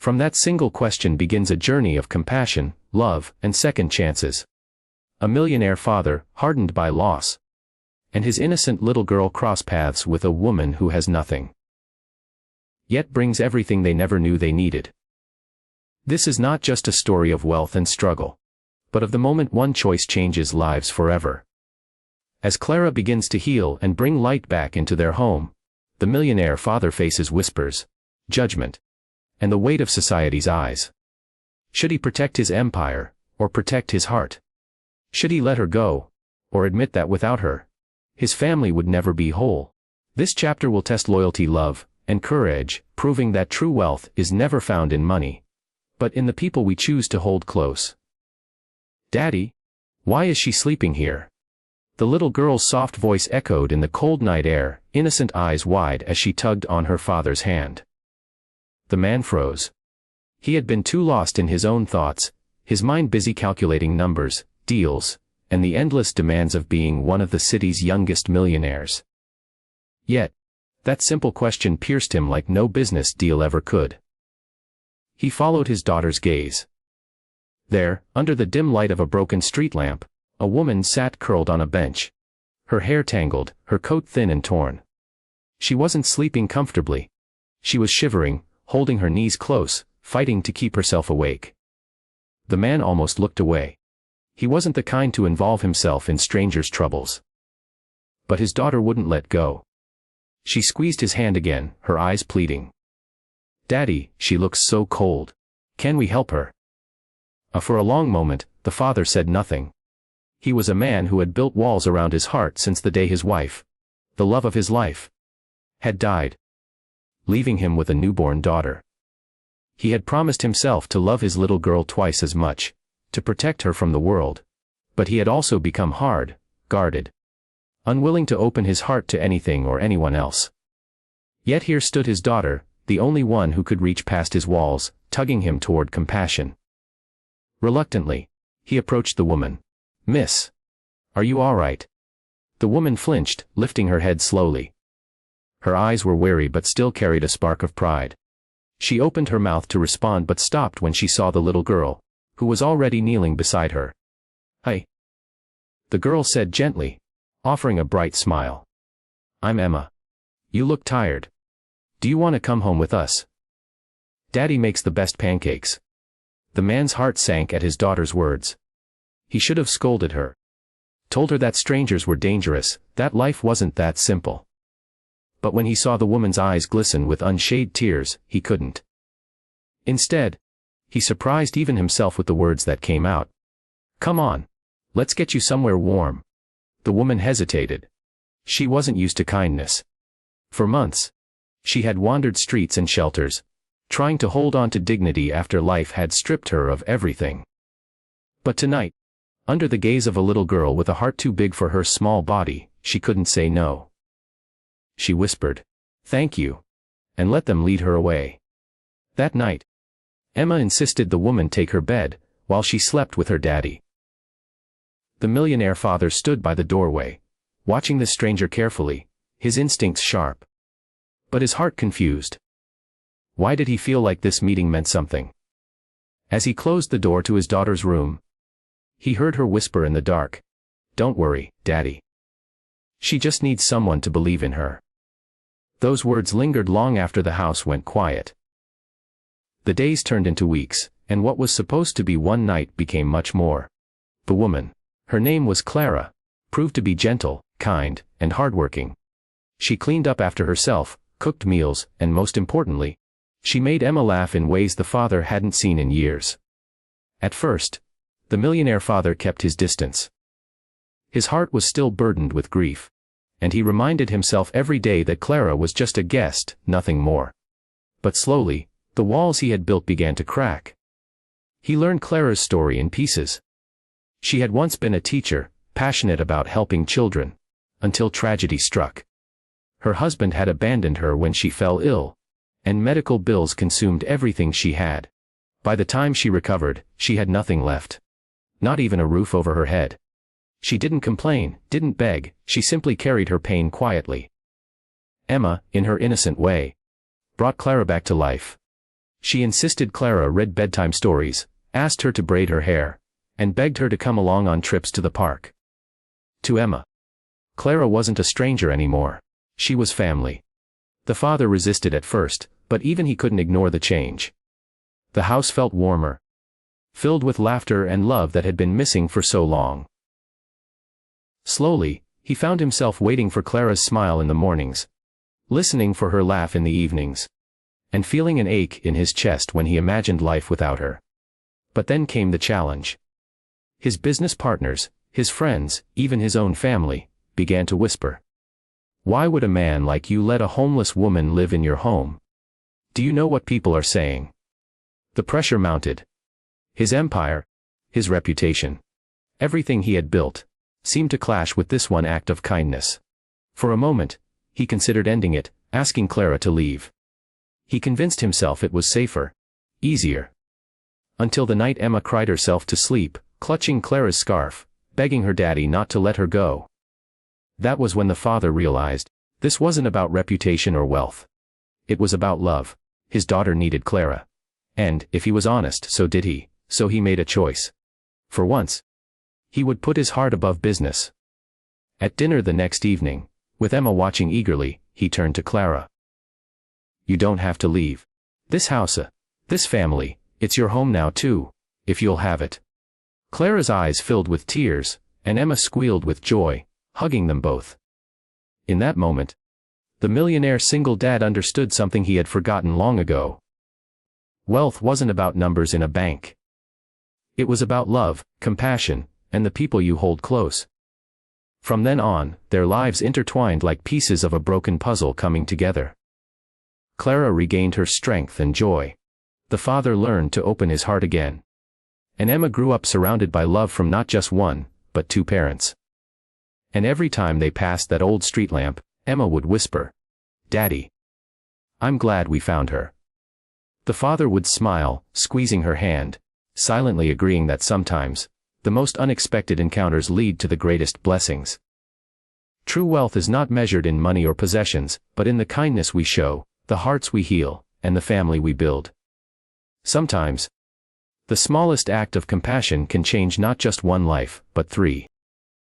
From that single question begins a journey of compassion, love, and second chances. A millionaire father, hardened by loss, and his innocent little girl cross paths with a woman who has nothing, yet brings everything they never knew they needed. This is not just a story of wealth and struggle, but of the moment one choice changes lives forever. As Clara begins to heal and bring light back into their home, the millionaire father faces whispers, judgment, and the weight of society's eyes. Should he protect his empire, or protect his heart? Should he let her go, or admit that without her, his family would never be whole? This chapter will test loyalty, love, and courage, proving that true wealth is never found in money, but in the people we choose to hold close. "Daddy? Why is she sleeping here?" The little girl's soft voice echoed in the cold night air, innocent eyes wide as she tugged on her father's hand. The man froze. He had been too lost in his own thoughts, his mind busy calculating numbers, deals, and the endless demands of being one of the city's youngest millionaires. Yet, that simple question pierced him like no business deal ever could. He followed his daughter's gaze. There, under the dim light of a broken street lamp, a woman sat curled on a bench. Her hair tangled, her coat thin and torn. She wasn't sleeping comfortably. She was shivering, holding her knees close, fighting to keep herself awake. The man almost looked away. He wasn't the kind to involve himself in strangers' troubles. But his daughter wouldn't let go. She squeezed his hand again, her eyes pleading. "Daddy, she looks so cold. Can we help her?" For a long moment, the father said nothing. He was a man who had built walls around his heart since the day his wife, the love of his life, had died, leaving him with a newborn daughter. He had promised himself to love his little girl twice as much, to protect her from the world, but he had also become hard, guarded, unwilling to open his heart to anything or anyone else. Yet here stood his daughter, the only one who could reach past his walls, tugging him toward compassion. Reluctantly, he approached the woman. "Miss, are you all right?" The woman flinched, lifting her head slowly. Her eyes were wary but still carried a spark of pride. She opened her mouth to respond but stopped when she saw the little girl, who was already kneeling beside her. "Hi," the girl said gently, offering a bright smile. "I'm Emma. You look tired. Do you want to come home with us? Daddy makes the best pancakes." The man's heart sank at his daughter's words. He should have scolded her, told her that strangers were dangerous, that life wasn't that simple. But when he saw the woman's eyes glisten with unshaded tears, he couldn't. Instead, he surprised even himself with the words that came out. "Come on. Let's get you somewhere warm." The woman hesitated. She wasn't used to kindness. For months, she had wandered streets and shelters, trying to hold on to dignity after life had stripped her of everything. But tonight, under the gaze of a little girl with a heart too big for her small body, she couldn't say no. She whispered, "Thank you," and let them lead her away. That night, Emma insisted the woman take her bed, while she slept with her daddy. The millionaire father stood by the doorway, watching the stranger carefully, his instincts sharp, but his heart confused. Why did he feel like this meeting meant something? As he closed the door to his daughter's room, he heard her whisper in the dark, "Don't worry, Daddy. She just needs someone to believe in her." Those words lingered long after the house went quiet. The days turned into weeks, and what was supposed to be one night became much more. The woman, her name was Clara, proved to be gentle, kind, and hardworking. She cleaned up after herself, cooked meals, and most importantly, she made Emma laugh in ways the father hadn't seen in years. At first, the millionaire father kept his distance. His heart was still burdened with grief, and he reminded himself every day that Clara was just a guest, nothing more. But slowly, the walls he had built began to crack. He learned Clara's story in pieces. She had once been a teacher, passionate about helping children, until tragedy struck. Her husband had abandoned her when she fell ill, and medical bills consumed everything she had. By the time she recovered, she had nothing left. Not even a roof over her head. She didn't complain, didn't beg, she simply carried her pain quietly. Emma, in her innocent way, brought Clara back to life. She insisted Clara read bedtime stories, asked her to braid her hair, and begged her to come along on trips to the park. To Emma, Clara wasn't a stranger anymore. She was family. The father resisted at first, but even he couldn't ignore the change. The house felt warmer, filled with laughter and love that had been missing for so long. Slowly, he found himself waiting for Clara's smile in the mornings, listening for her laugh in the evenings, and feeling an ache in his chest when he imagined life without her. But then came the challenge. His business partners, his friends, even his own family, began to whisper. "Why would a man like you let a homeless woman live in your home? Do you know what people are saying?" The pressure mounted. His empire, his reputation, everything he had built, seemed to clash with this one act of kindness. For a moment, he considered ending it, asking Clara to leave. He convinced himself it was safer, easier. Until the night Emma cried herself to sleep, clutching Clara's scarf, begging her daddy not to let her go. That was when the father realized, this wasn't about reputation or wealth. It was about love. His daughter needed Clara. And, if he was honest, so did he, so he made a choice. For once, he would put his heart above business. At dinner the next evening, with Emma watching eagerly, he turned to Clara. "You don't have to leave. This house, this family, it's your home now too, if you'll have it." Clara's eyes filled with tears, and Emma squealed with joy, hugging them both. In that moment, the millionaire single dad understood something he had forgotten long ago. Wealth wasn't about numbers in a bank. It was about love, compassion, and the people you hold close. From then on, their lives intertwined like pieces of a broken puzzle coming together. Clara regained her strength and joy. The father learned to open his heart again. And Emma grew up surrounded by love from not just one, but two parents. And every time they passed that old street lamp, Emma would whisper, "Daddy, I'm glad we found her." The father would smile, squeezing her hand, silently agreeing that sometimes, the most unexpected encounters lead to the greatest blessings. True wealth is not measured in money or possessions, but in the kindness we show, the hearts we heal, and the family we build. Sometimes, the smallest act of compassion can change not just one life, but three.